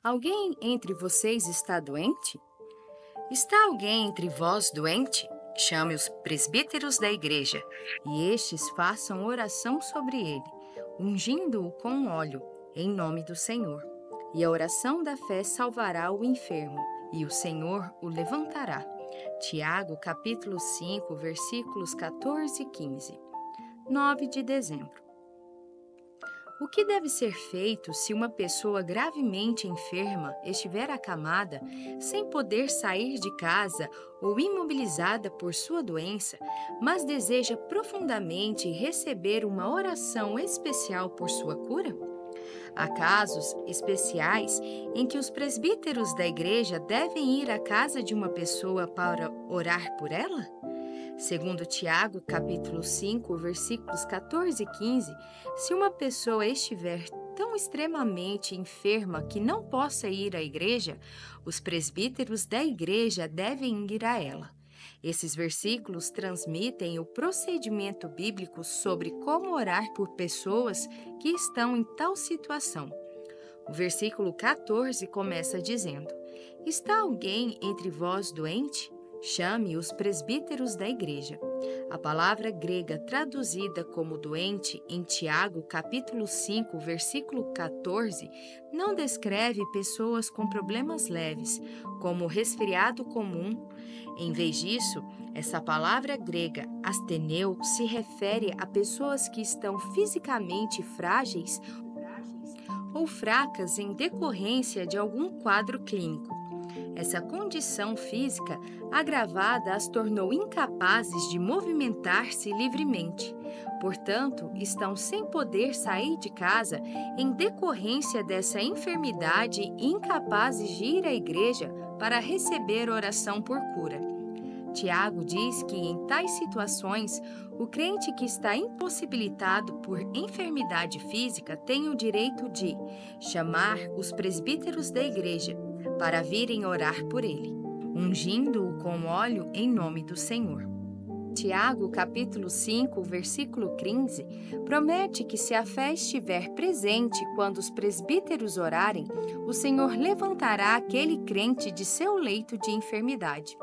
Alguém entre vocês está doente? Está alguém entre vós doente? Chame os presbíteros da igreja, e estes façam oração sobre ele, ungindo-o com óleo, em nome do Senhor. E a oração da fé salvará o enfermo, e o Senhor o levantará. Tiago, capítulo 5, versículos 14 e 15. 9 de dezembro. O que deve ser feito se uma pessoa gravemente enferma estiver acamada, sem poder sair de casa ou imobilizada por sua doença, mas deseja profundamente receber uma oração especial por sua cura? Há casos especiais em que os presbíteros da igreja devem ir à casa de uma pessoa para orar por ela? Segundo Tiago, capítulo 5, versículos 14 e 15, se uma pessoa estiver tão extremamente enferma que não possa ir à igreja, os presbíteros da igreja devem ir a ela. Esses versículos transmitem o procedimento bíblico sobre como orar por pessoas que estão em tal situação. O versículo 14 começa dizendo: Está alguém entre vós doente? Chame os presbíteros da igreja. A palavra grega traduzida como doente em Tiago, capítulo 5, versículo 14, não descreve pessoas com problemas leves, como resfriado comum. Em vez disso, essa palavra grega, asteneu, se refere a pessoas que estão fisicamente frágeis ou fracas em decorrência de algum quadro clínico. Essa condição física agravada as tornou incapazes de movimentar-se livremente. Portanto, estão sem poder sair de casa em decorrência dessa enfermidade e incapazes de ir à igreja para receber oração por cura. Tiago diz que, em tais situações, o crente que está impossibilitado por enfermidade física tem o direito de chamar os presbíteros da igreja para virem orar por ele, ungindo-o com óleo em nome do Senhor. Tiago, capítulo 5, versículo 15, promete que se a fé estiver presente quando os presbíteros orarem, o Senhor levantará aquele crente de seu leito de enfermidade.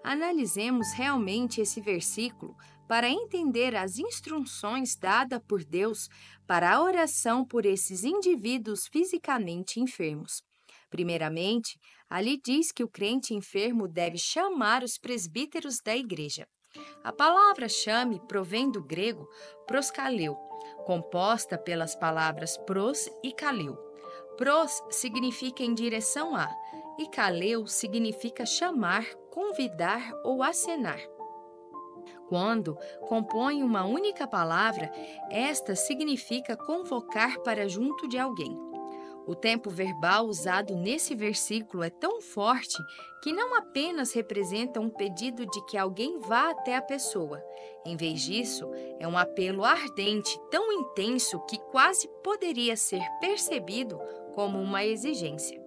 Analisemos realmente esse versículo para entender as instruções dadas por Deus para a oração por esses indivíduos fisicamente enfermos. Primeiramente, ali diz que o crente enfermo deve chamar os presbíteros da igreja. A palavra chame provém do grego proskaleu, composta pelas palavras pros e kaleu. Pros significa em direção a, e kaleu significa chamar, convidar ou acenar. Quando compõe uma única palavra, esta significa convocar para junto de alguém. O tempo verbal usado nesse versículo é tão forte que não apenas representa um pedido de que alguém vá até a pessoa. Em vez disso, é um apelo ardente, tão intenso que quase poderia ser percebido como uma exigência.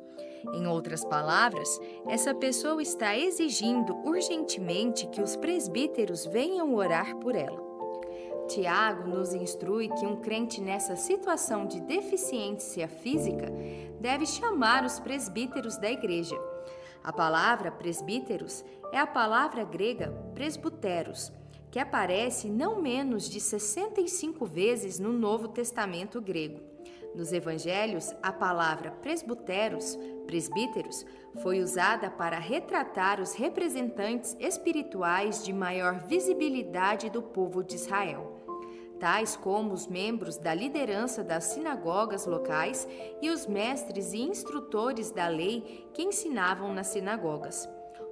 Em outras palavras, essa pessoa está exigindo urgentemente que os presbíteros venham orar por ela. Tiago nos instrui que um crente nessa situação de deficiência física deve chamar os presbíteros da igreja. A palavra presbíteros é a palavra grega presbuteros, que aparece não menos de 65 vezes no Novo Testamento grego. Nos evangelhos, a palavra presbuteros, presbíteros, foi usada para retratar os representantes espirituais de maior visibilidade do povo de Israel, tais como os membros da liderança das sinagogas locais e os mestres e instrutores da lei que ensinavam nas sinagogas.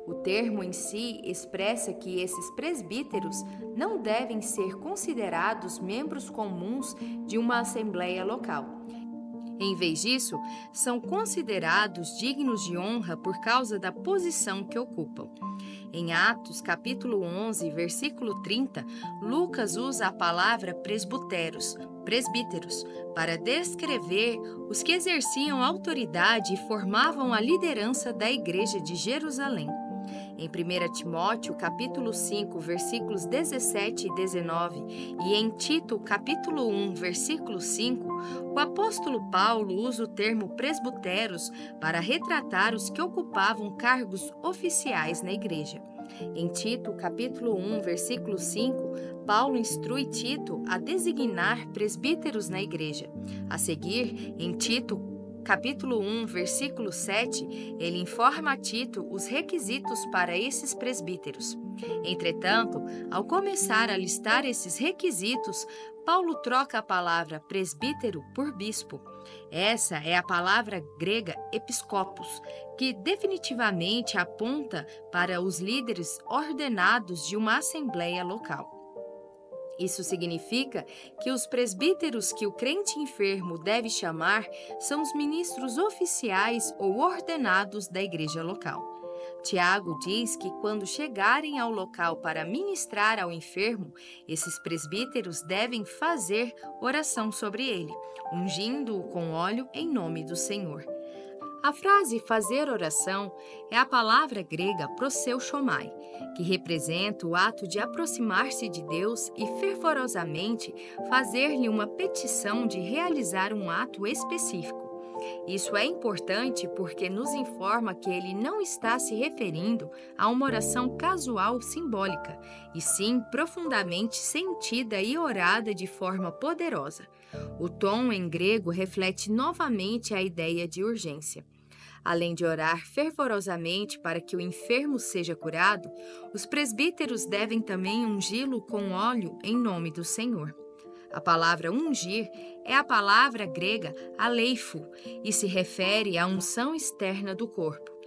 O termo em si expressa que esses presbíteros não devem ser considerados membros comuns de uma assembleia local. Em vez disso, são considerados dignos de honra por causa da posição que ocupam. Em Atos, capítulo 11, versículo 30, Lucas usa a palavra presbíteros, para descrever os que exerciam autoridade e formavam a liderança da igreja de Jerusalém. Em 1 Timóteo, capítulo 5, versículos 17 e 19, e em Tito, capítulo 1, versículo 5, o apóstolo Paulo usa o termo presbíteros para retratar os que ocupavam cargos oficiais na igreja. Em Tito, capítulo 1, versículo 5, Paulo instrui Tito a designar presbíteros na igreja. A seguir, em Tito, capítulo 1, versículo 7, ele informa a Tito os requisitos para esses presbíteros. Entretanto, ao começar a listar esses requisitos, Paulo troca a palavra presbítero por bispo. Essa é a palavra grega episcopos, que definitivamente aponta para os líderes ordenados de uma assembleia local. Isso significa que os presbíteros que o crente enfermo deve chamar são os ministros oficiais ou ordenados da igreja local. Tiago diz que quando chegarem ao local para ministrar ao enfermo, esses presbíteros devem fazer oração sobre ele, ungindo-o com óleo em nome do Senhor. A frase fazer oração é a palavra grega proseuchomai, que representa o ato de aproximar-se de Deus e fervorosamente fazer-lhe uma petição de realizar um ato específico. Isso é importante porque nos informa que ele não está se referindo a uma oração casual simbólica, e sim profundamente sentida e orada de forma poderosa. O tom em grego reflete novamente a ideia de urgência. Além de orar fervorosamente para que o enfermo seja curado, os presbíteros devem também ungí-lo com óleo em nome do Senhor. A palavra ungir é a palavra grega aleifo e se refere à unção externa do corpo.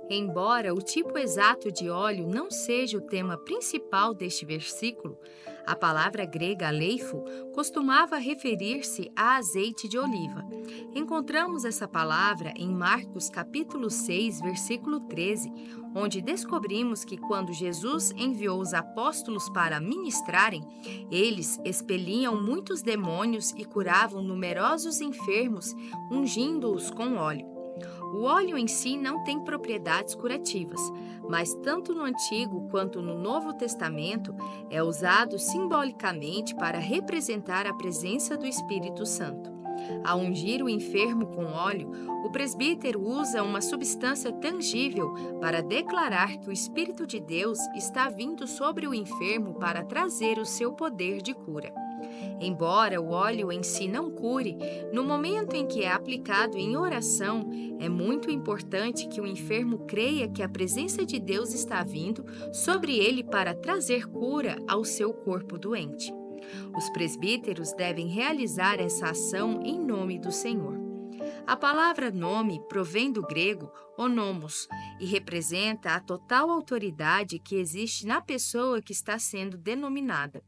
Embora o tipo exato de óleo não seja o tema principal deste versículo, a palavra grega aleifo costumava referir-se a azeite de oliva. Encontramos essa palavra em Marcos capítulo 6, versículo 13, onde descobrimos que quando Jesus enviou os apóstolos para ministrarem, eles expeliam muitos demônios e curavam numerosos enfermos, ungindo-os com óleo. O óleo em si não tem propriedades curativas, mas tanto no Antigo quanto no Novo Testamento é usado simbolicamente para representar a presença do Espírito Santo. Ao ungir o enfermo com óleo, o presbítero usa uma substância tangível para declarar que o Espírito de Deus está vindo sobre o enfermo para trazer o seu poder de cura. Embora o óleo em si não cure, no momento em que é aplicado em oração, é muito importante que o enfermo creia que a presença de Deus está vindo sobre ele para trazer cura ao seu corpo doente. Os presbíteros devem realizar essa ação em nome do Senhor. A palavra nome provém do grego onomos e representa a total autoridade que existe na pessoa que está sendo denominada.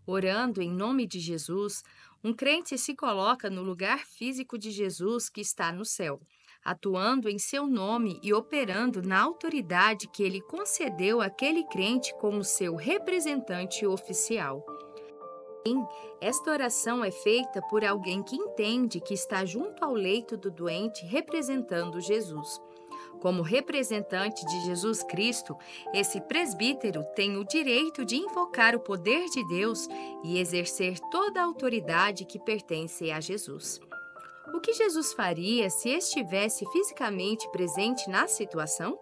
Orando em nome de Jesus, um crente se coloca no lugar físico de Jesus que está no céu, atuando em seu nome e operando na autoridade que ele concedeu àquele crente como seu representante oficial. Esta oração é feita por alguém que entende que está junto ao leito do doente representando Jesus. Como representante de Jesus Cristo, esse presbítero tem o direito de invocar o poder de Deus e exercer toda a autoridade que pertence a Jesus. O que Jesus faria se estivesse fisicamente presente na situação?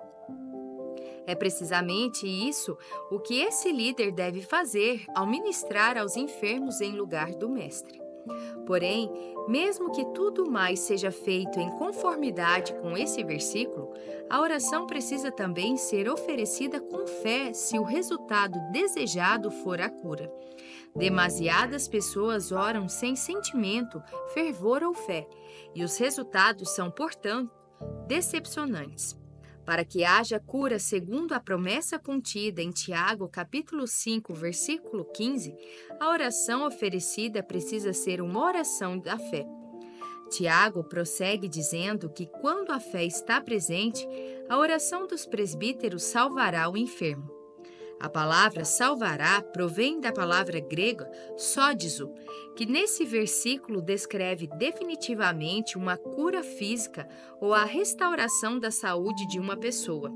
É precisamente isso o que esse líder deve fazer ao ministrar aos enfermos em lugar do Mestre. Porém, mesmo que tudo mais seja feito em conformidade com esse versículo, a oração precisa também ser oferecida com fé se o resultado desejado for a cura. Demasiadas pessoas oram sem sentimento, fervor ou fé, e os resultados são, portanto, decepcionantes. Para que haja cura segundo a promessa contida em Tiago, capítulo 5, versículo 15, a oração oferecida precisa ser uma oração da fé. Tiago prossegue dizendo que quando a fé está presente, a oração dos presbíteros salvará o enfermo. A palavra salvará provém da palavra grega sódizo, que nesse versículo descreve definitivamente uma cura física ou a restauração da saúde de uma pessoa.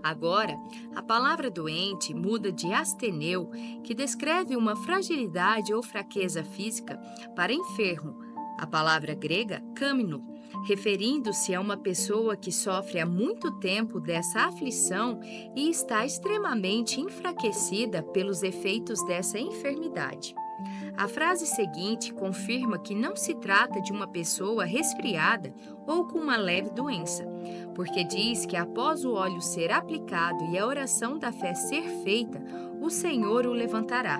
Agora, a palavra doente muda de asteneu, que descreve uma fragilidade ou fraqueza física, para enfermo. A palavra grega câmino, referindo-se a uma pessoa que sofre há muito tempo dessa aflição e está extremamente enfraquecida pelos efeitos dessa enfermidade. A frase seguinte confirma que não se trata de uma pessoa resfriada ou com uma leve doença, porque diz que após o óleo ser aplicado e a oração da fé ser feita, o Senhor o levantará.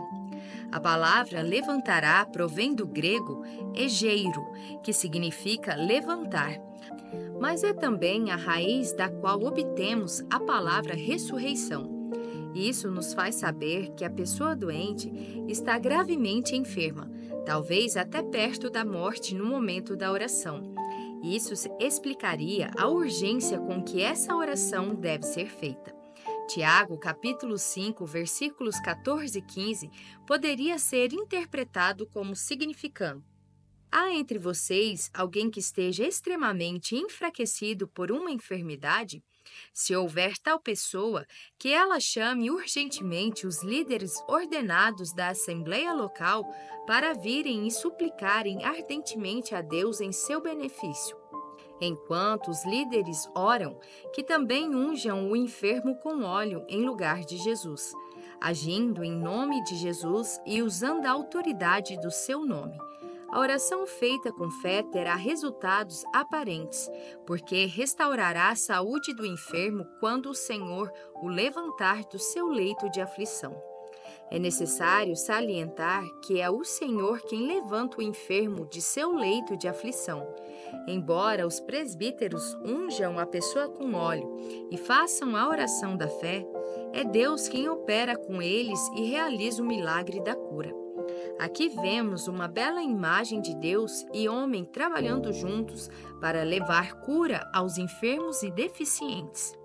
A palavra levantará provém do grego egeiro, que significa levantar, mas é também a raiz da qual obtemos a palavra ressurreição. Isso nos faz saber que a pessoa doente está gravemente enferma, talvez até perto da morte no momento da oração. Isso explicaria a urgência com que essa oração deve ser feita. Tiago, capítulo 5, versículos 14 e 15, poderia ser interpretado como significando: há entre vocês alguém que esteja extremamente enfraquecido por uma enfermidade? Se houver tal pessoa, que ela chame urgentemente os líderes ordenados da assembleia local para virem e suplicarem ardentemente a Deus em seu benefício. Enquanto os líderes oram, que também unjam o enfermo com óleo em lugar de Jesus, agindo em nome de Jesus e usando a autoridade do seu nome. A oração feita com fé terá resultados aparentes, porque restaurará a saúde do enfermo quando o Senhor o levantar do seu leito de aflição. É necessário salientar que é o Senhor quem levanta o enfermo de seu leito de aflição. Embora os presbíteros unjam a pessoa com óleo e façam a oração da fé, é Deus quem opera com eles e realiza o milagre da cura. Aqui vemos uma bela imagem de Deus e homem trabalhando juntos para levar cura aos enfermos e deficientes.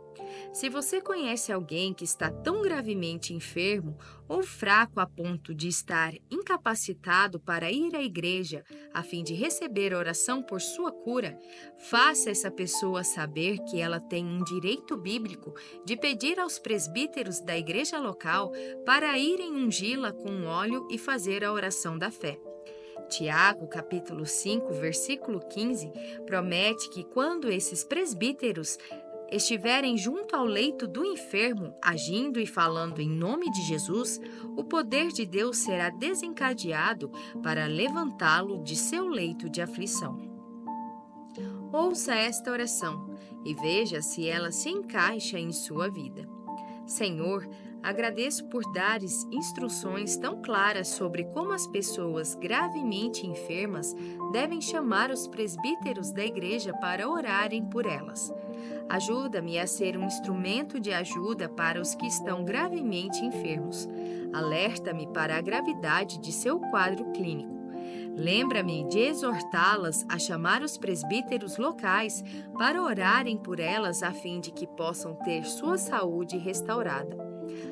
Se você conhece alguém que está tão gravemente enfermo ou fraco a ponto de estar incapacitado para ir à igreja a fim de receber oração por sua cura, faça essa pessoa saber que ela tem um direito bíblico de pedir aos presbíteros da igreja local para irem ungí-la com óleo e fazer a oração da fé. Tiago, capítulo 5, versículo 15, promete que quando esses presbíteros estiverem junto ao leito do enfermo, agindo e falando em nome de Jesus, o poder de Deus será desencadeado para levantá-lo de seu leito de aflição. Ouça esta oração e veja se ela se encaixa em sua vida. Senhor, agradeço por dares instruções tão claras sobre como as pessoas gravemente enfermas devem chamar os presbíteros da igreja para orarem por elas. Ajuda-me a ser um instrumento de ajuda para os que estão gravemente enfermos. Alerta-me para a gravidade de seu quadro clínico. Lembra-me de exortá-las a chamar os presbíteros locais para orarem por elas a fim de que possam ter sua saúde restaurada.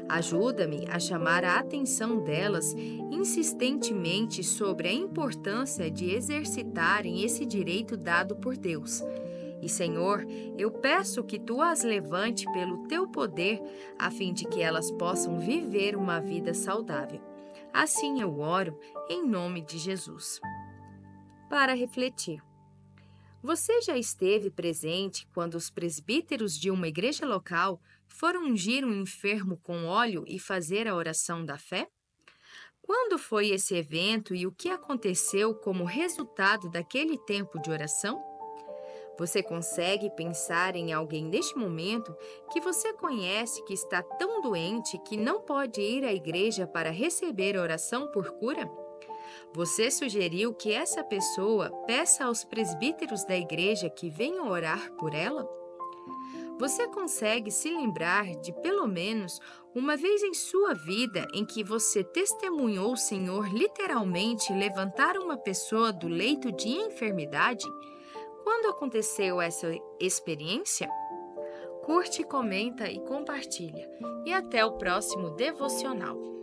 Ajuda-me a chamar a atenção delas insistentemente sobre a importância de exercitarem esse direito dado por Deus. E, Senhor, eu peço que Tu as levante pelo Teu poder, a fim de que elas possam viver uma vida saudável. Assim eu oro, em nome de Jesus. Para refletir. Você já esteve presente quando os presbíteros de uma igreja local foram ungir um enfermo com óleo e fazer a oração da fé? Quando foi esse evento e o que aconteceu como resultado daquele tempo de oração? Você consegue pensar em alguém neste momento que você conhece que está tão doente que não pode ir à igreja para receber oração por cura? Você sugeriu que essa pessoa peça aos presbíteros da igreja que venham orar por ela? Você consegue se lembrar de pelo menos uma vez em sua vida em que você testemunhou o Senhor literalmente levantar uma pessoa do leito de enfermidade? Quando aconteceu essa experiência? Curte, comenta e compartilha. E até o próximo devocional.